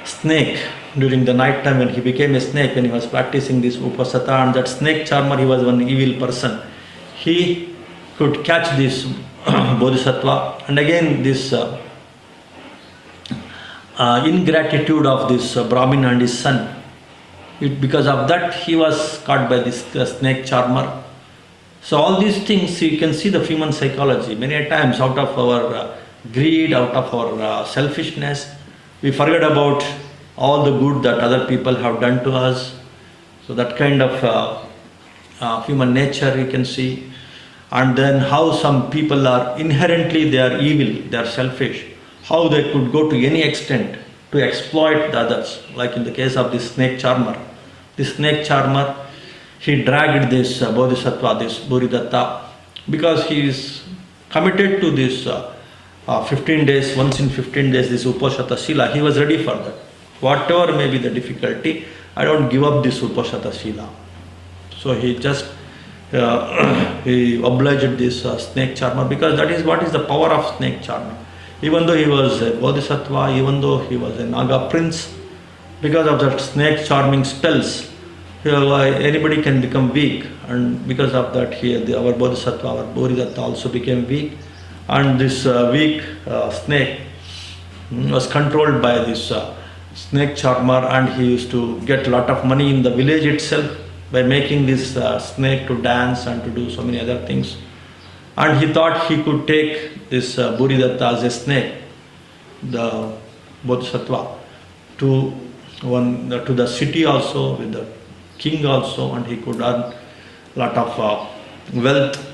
snake. During the night time, when he became a snake, when he was practicing this Upasata, and that snake charmer, he was one evil person. He could catch this Bodhisattva, and again this ingratitude of this Brahmin and his son. Because of that, he was caught by this snake charmer. So all these things, you can see the human psychology. Many times, out of our greed, out of our selfishness, we forget about all the good that other people have done to us. So that kind of human nature you can see. And then how some people are inherently, they are evil, they are selfish. How they could go to any extent to exploit the others. Like in the case of this snake charmer. This snake charmer, he dragged this Bodhisattva, this Buridatta, because he is committed to this 15 days, once in 15 days, this Upasata Sila. He was ready for that. Whatever may be the difficulty, I don't give up this Upasata Sila. So he just he obliged this snake charmer, because that is what is the power of snake charmer. Even though he was a Bodhisattva, even though he was a Naga prince, because of that snake charming spells, anybody can become weak, and because of that our Bodhisattva, our Buridatta also became weak, and this weak snake was controlled by this snake charmer, and he used to get a lot of money in the village itself by making this snake to dance and to do so many other things. And he thought he could take this Buridatta as a snake, the Bodhisattva, to the city also, with the king also, and he could earn a lot of wealth.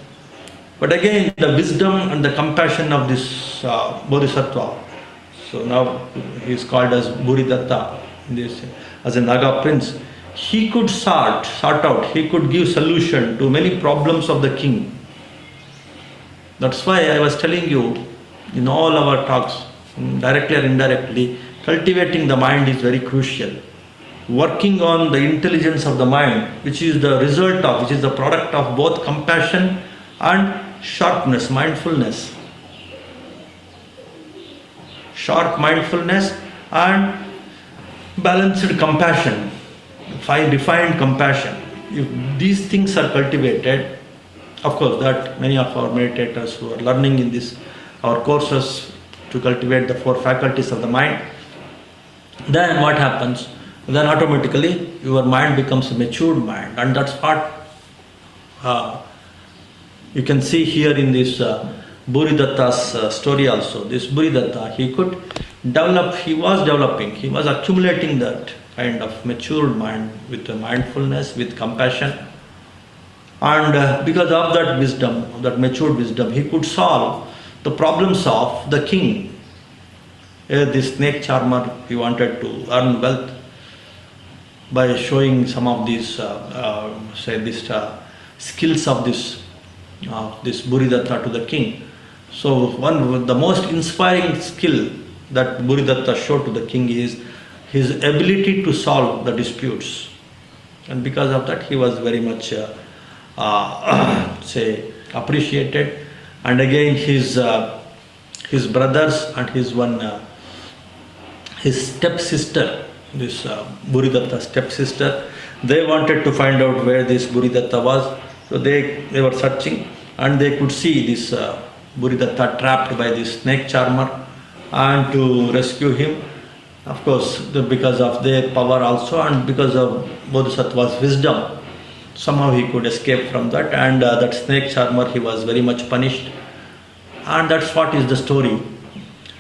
But again, the wisdom and the compassion of this Bodhisattva, so now he is called as Buridatta, as a Naga prince, he could sort out, he could give solution to many problems of the king. That's why I was telling you in all our talks, directly or indirectly, cultivating the mind is very crucial. Working on the intelligence of the mind, which is the result of, which is the product of both compassion and sharpness, mindfulness. Sharp mindfulness and balanced compassion, refined compassion. If these things are cultivated, of course, that many of our meditators who are learning in our courses to cultivate the 4 faculties of the mind, then what happens? then automatically your mind becomes a matured mind. And that's what you can see here in this Buridatta's story also. This Buridatta, he could develop, he was developing, he was accumulating that kind of matured mind with mindfulness, with compassion. And because of that wisdom, that matured wisdom, he could solve the problems of the king. This snake charmer, he wanted to earn wealth by showing some of these, skills of this Buridatta to the king. So the most inspiring skill that Buridatta showed to the king is his ability to solve the disputes. And because of that, he was very much appreciated. And again, his brothers and his stepsister, this Buridatta's stepsister, they wanted to find out where this Buridatta was. So they were searching, and they could see this Buridatta trapped by this snake charmer, and to rescue him, of course, because of their power also, and because of Bodhisattva's wisdom, somehow he could escape from that. And that snake charmer, he was very much punished, and that's what is the story.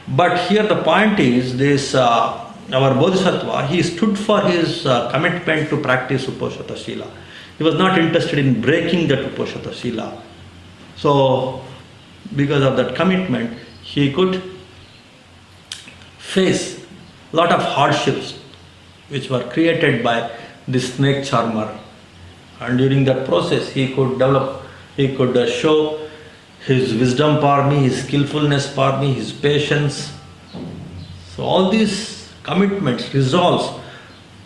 But here the point is this, our Bodhisattva, he stood for his commitment to practice Uposatha Shila. He was not interested in breaking that Uposatha Shila. So because of that commitment, he could face a lot of hardships which were created by this snake charmer. And during that process, he could develop, he could show his wisdom parmi, his skillfulness parmi, his patience. So all these commitments, resolves,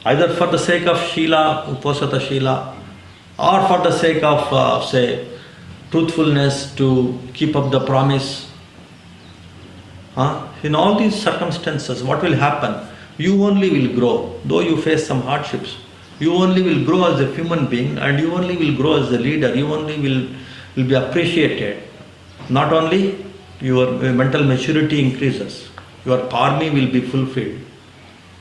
either for the sake of Shila, Uposatha Shila, or for the sake of, truthfulness, to keep up the promise. In all these circumstances, what will happen? You only will grow. Though you face some hardships, you only will grow as a human being, and you only will grow as a leader. You only will be appreciated. Not only your mental maturity increases, your parmi will be fulfilled.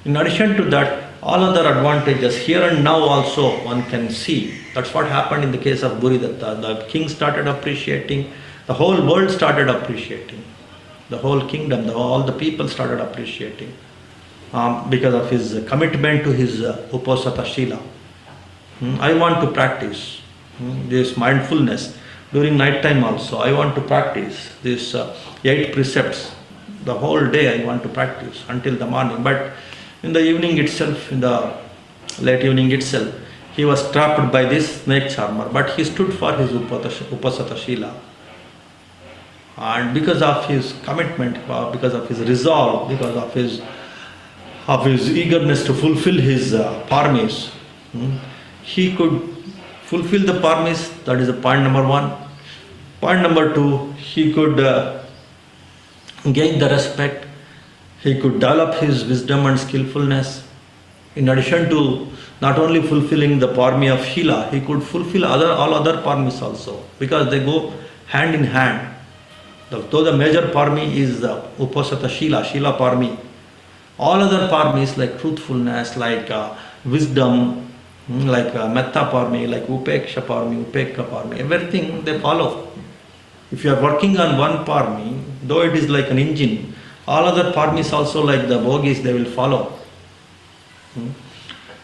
In addition to that, all other advantages here and now also one can see. That's what happened in the case of Buridatta. The king started appreciating, the whole world started appreciating, the whole kingdom, all the people started appreciating because of his commitment to his Uposatha Shila. I want to practice this mindfulness during night time also. I want to practice these 8 precepts. The whole day I want to practice until the morning. But in the evening itself, in the late evening itself, he was trapped by this snake charmer. But he stood for his Uposatha Shila. And because of his commitment, because of his resolve, because of his eagerness to fulfill his parmis, he could fulfill the parmis. That is the point number 1. Point number 2, he could gain the respect. He could develop his wisdom and skillfulness. In addition to not only fulfilling the parmi of Shila, he could fulfill all other parmis also, because they go hand in hand. Though the major parmi is the Uposatha Shila, Shila parmi, all other parmis like truthfulness, like wisdom, like metta parmi, like upeksha parmi, upekka parmi, everything they follow. If you are working on one parmi, though it is like an engine, all other parmis also, like the bogies, they will follow.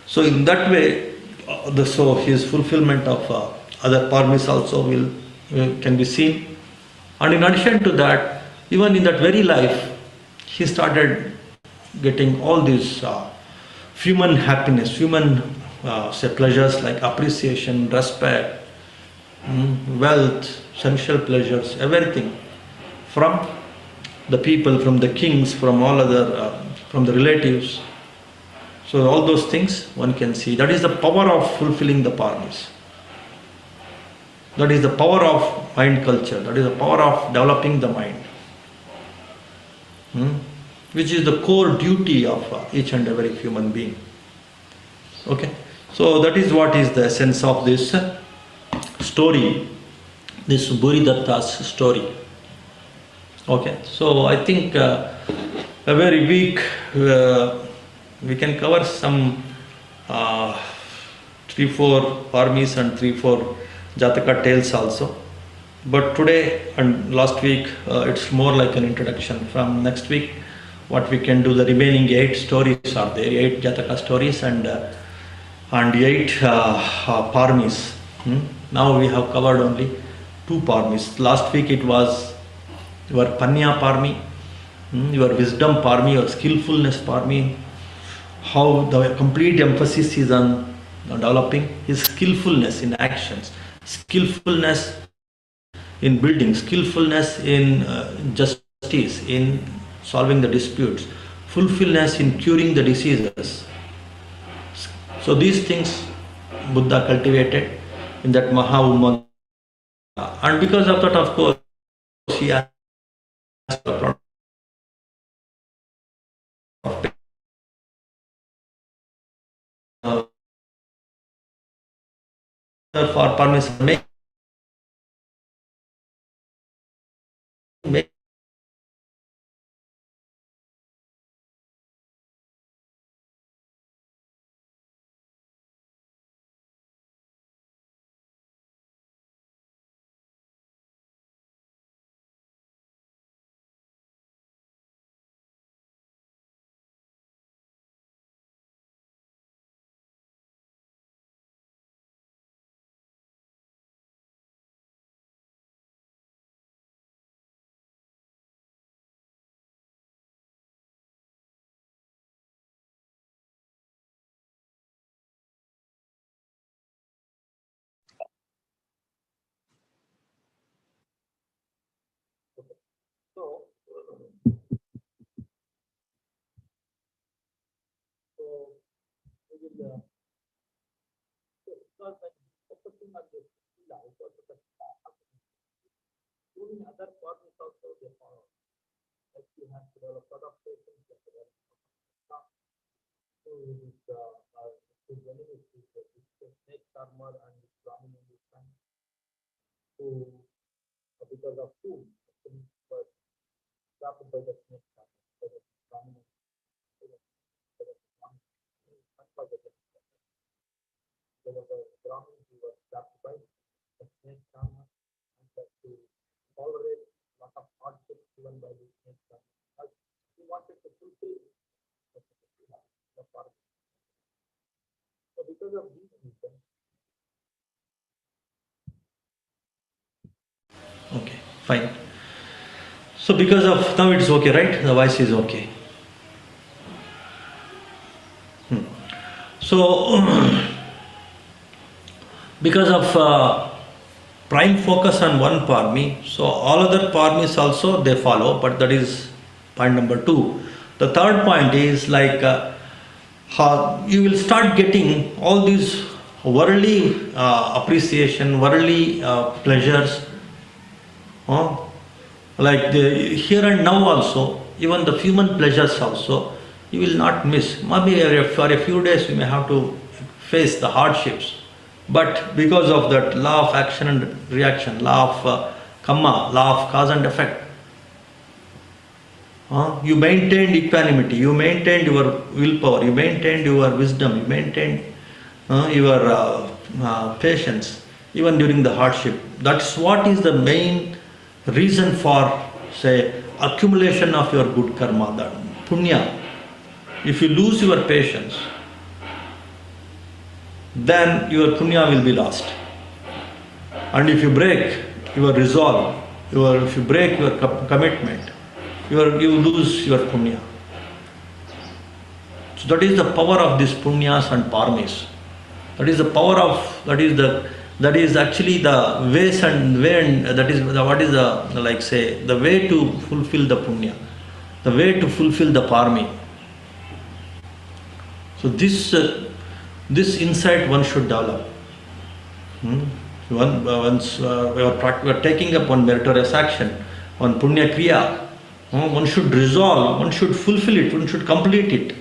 So in that way, so his fulfillment of other parmis also can be seen. And in addition to that, even in that very life, he started getting all these human happiness, human pleasures like appreciation, respect, wealth, sensual pleasures, everything from the people, from the kings, from all other, from the relatives. So all those things one can see. That is the power of fulfilling the parmis. That is the power of mind culture. That is the power of developing the mind, which is the core duty of each and every human being. Okay, so that is what is the essence of this story, this Buridatta's story. Okay, so I think a very weak, we can cover some 3-4 Paramis and 3-4 Jaataka tales also. But today and last week, it's more like an introduction. From next week, what we can do, the remaining 8 stories are there, 8 Jaataka stories and 8 Paramis. Now we have covered only 2 Paramis. Last week it was your Panya Parami, your wisdom Parami, your skillfulness Parami. How the complete emphasis is on developing his skillfulness in actions, skillfulness in building, skillfulness in justice, in solving the disputes, fulfillness in curing the diseases. So these things Buddha cultivated in that Maha Ummada. And because of that, of course, he has a lot of for permission make other forms also they follow. Like you have to develop a lot of patience, you have to develop snake charmer and Brahmin understand who because of whom actually was trapped by the snake charmer, by the Brahmin. There was a Brahmin who was trapped by the snake charmer and had to tolerate a lot of hardships given by the snake charmer. He wanted to fulfill the part. So because of these reasons. Okay, fine. So because of now it's okay, right? The voice is okay. So because of prime focus on one parami, so all other paramis also they follow, but that is point number 2. The third point is like how you will start getting all these worldly appreciation, worldly pleasures, like the here and now also, even the human pleasures also, you will not miss. Maybe for a few days you may have to face the hardships. But because of that law of action and reaction, law of karma, law of cause and effect, you maintained equanimity, you maintained your willpower, you maintained your wisdom, you maintained your patience, even during the hardship. That's what is the main reason for, say, accumulation of your good karma, the punya. If you lose your patience, then your punya will be lost. And if you break your resolve, if you break your commitment, you lose your punya. So that is the power of these punyas and paramis. That is the power of, that is actually the ways and way, that is what is the, like say, the way to fulfill the punya, the way to fulfill the parami. So this insight one should develop. Once we are taking up one meritorious action, one punya kriya, one should resolve, one should fulfill it, one should complete it.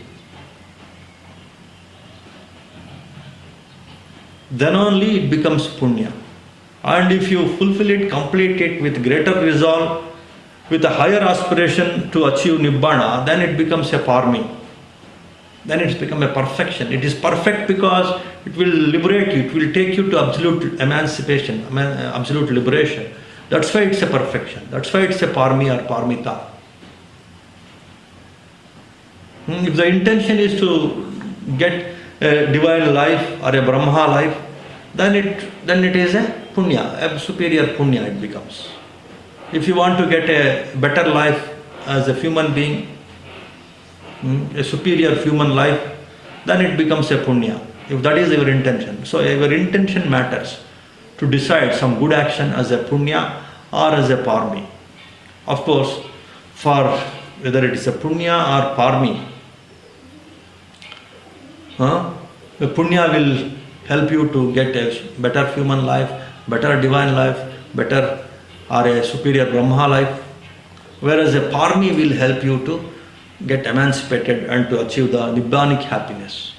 Then only it becomes punya. And if you fulfill it, complete it with greater resolve, with a higher aspiration to achieve nibbana, then it becomes a parami. then it's become a perfection. It is perfect because it will liberate you, it will take you to absolute emancipation, absolute liberation. That's why it's a perfection. That's why it's a parmi or Pāramitā. If the intention is to get a divine life or a Brahma life, then it is a punya, a superior punya it becomes. If you want to get a better life as a human being, a superior human life, then it becomes a punya, if that is your intention. So your intention matters to decide some good action as a punya or as a parmi. Of course, for whether it is a punya or parmi, the punya will help you to get a better human life, better divine life, better or a superior Brahma life, whereas a parmi will help you to get emancipated and to achieve the nibbanic happiness.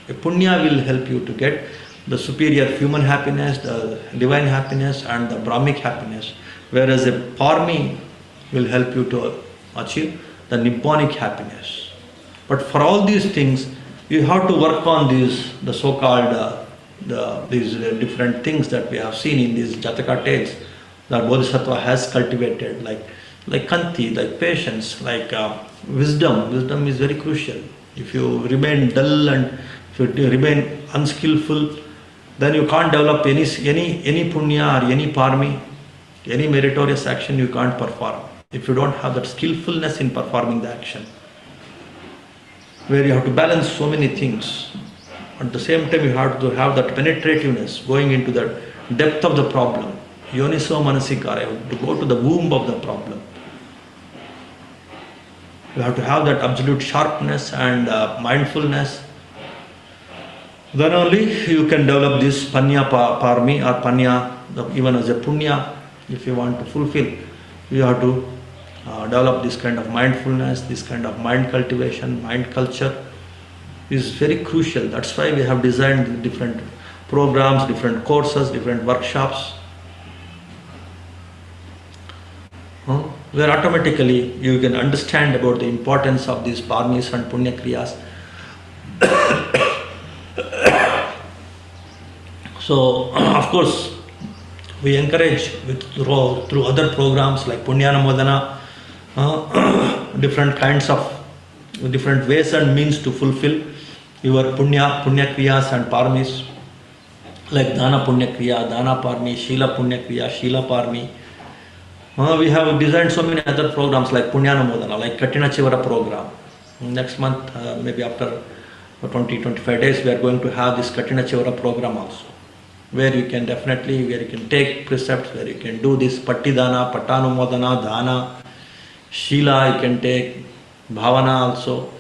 A punya will help you to get the superior human happiness, the divine happiness and the Brahmic happiness, whereas a parmi will help you to achieve the nibbanic happiness. But for all these things, you have to work on these, the so-called these different things that we have seen in these Jaataka tales that Bodhisattva has cultivated, like kanti, like patience, like wisdom. Wisdom is very crucial. If you remain dull and if you remain unskillful, then you can't develop any punya or any parmi, any meritorious action you can't perform. If you don't have that skillfulness in performing the action, where you have to balance so many things. At the same time, you have to have that penetrativeness, going into the depth of the problem. Yoniso manasikara, to go to the womb of the problem. You have to have that absolute sharpness and mindfulness. Then only you can develop this panya parmi or panya, even as a punya. If you want to fulfill, you have to develop this kind of mindfulness, this kind of mind cultivation, mind culture is very crucial. That's why we have designed different programs, different courses, different workshops, where automatically you can understand about the importance of these parmis and punya kriyas. So, of course, we encourage through other programs like Punyanamodana, different kinds of different ways and means to fulfill your punya kriyas and parmis, like dana punya kriya, dana parmi, shila punya kriya, shila parmi. We have designed so many other programs like Punyanamodana, like Katina Chivara program. Next month, maybe after 20-25 days, we are going to have this Katina Chivara program also, where you can take precepts, where you can do this Pattidana, Pattanumodana, Dana, Shila, you can take Bhavana also.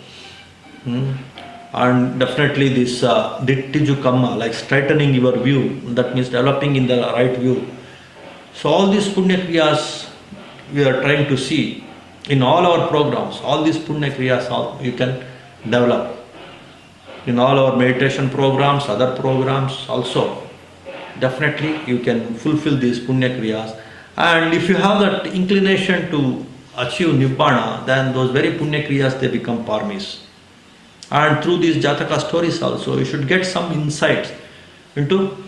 And definitely this Dittiju Kamma, like straightening your view, that means developing in the right view. So all these Punya Kriyas we are trying to see in all our programs. All these Punya Kriyas you can develop. In all our meditation programs, other programs also. Definitely you can fulfill these Punya Kriyas. And if you have that inclination to achieve Nibbana, then those very Punya Kriyas, they become parmis. And through these Jaataka stories also, you should get some insights into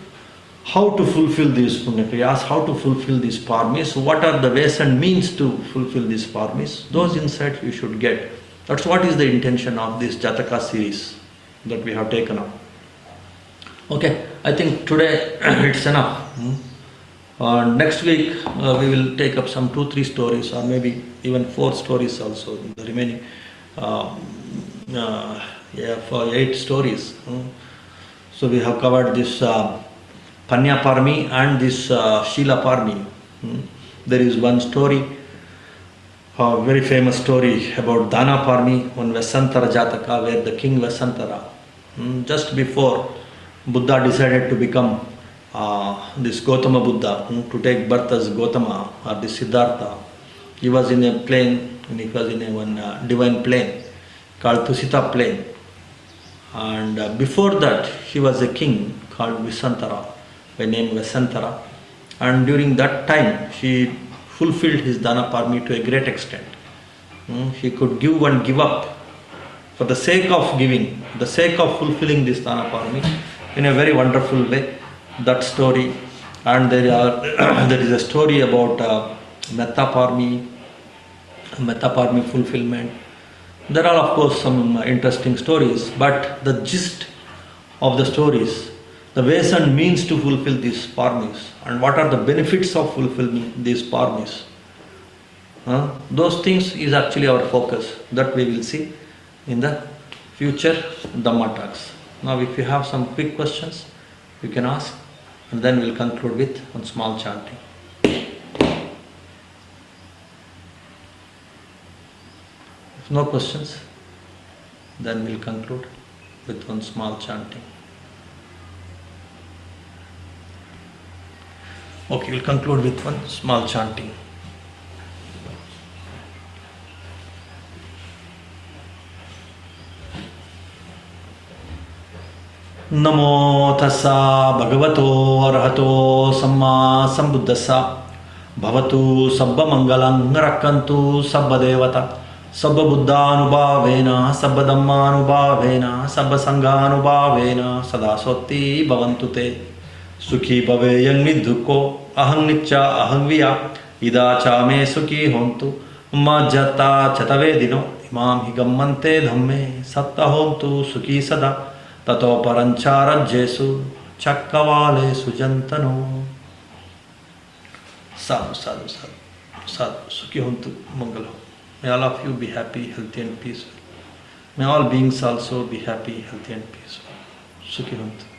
how to fulfill these Punya Kriyas, how to fulfill these parmis, what are the ways and means to fulfill these parmis. Those insights you should get. That's what is the intention of this Jaataka series that we have taken up. Okay, I think today it's enough. Next week we will take up some 2-3 stories, or maybe even 4 stories also, the remaining for 8 stories. So we have covered this Panya Parmi and this Shila Parmi. There is one story, a very famous story about Dana Parmi on Vesantara Jaataka, where the king Vesantara, just before Buddha decided to become this Gautama Buddha, to take birth as Gautama or the Siddhartha, he was in a plane, and he was in a one divine plane called Tusita plane. And before that, he was a king called Vesantara, by name Vesantara. And during that time, he fulfilled his Dana Parmi to a great extent. He could give and give up for the sake of giving, the sake of fulfilling this Dhanaparami in a very wonderful way. That story, and there is a story about Metta-Parami fulfillment. There are of course some interesting stories, but the gist of the stories, the ways and means to fulfill these paramis, and what are the benefits of fulfilling these paramis, those things is actually our focus. That we will see in the future Dhamma talks. Now if you have some quick questions, you can ask, and then we'll conclude with one small chanting. If no questions, then we'll conclude with one small chanting. Okay, we'll conclude with one small chanting. Namo tassa bhagavato arahato samma sambuddhassa bhavatu sabba mangalang rakkantu sabba devata sabba buddhanubhavena sabba dhammanubhavena sabba sanghanubhavena sada sotti bhavantu te sukhi bhaveyang nidduko ahang nicca ahang viya ida cha me sukhi hontu majjata chatavedino imam hi gammante dhamme satta hontu sukhi sada tato parancharadjesu chakkavalesu jantano. Sadhu, sadhu, sadhu, sadhu, sukhi hontu, mangal ho. May all of you be happy, healthy and peaceful. May all beings also be happy, healthy and peaceful. Sukhi hontu.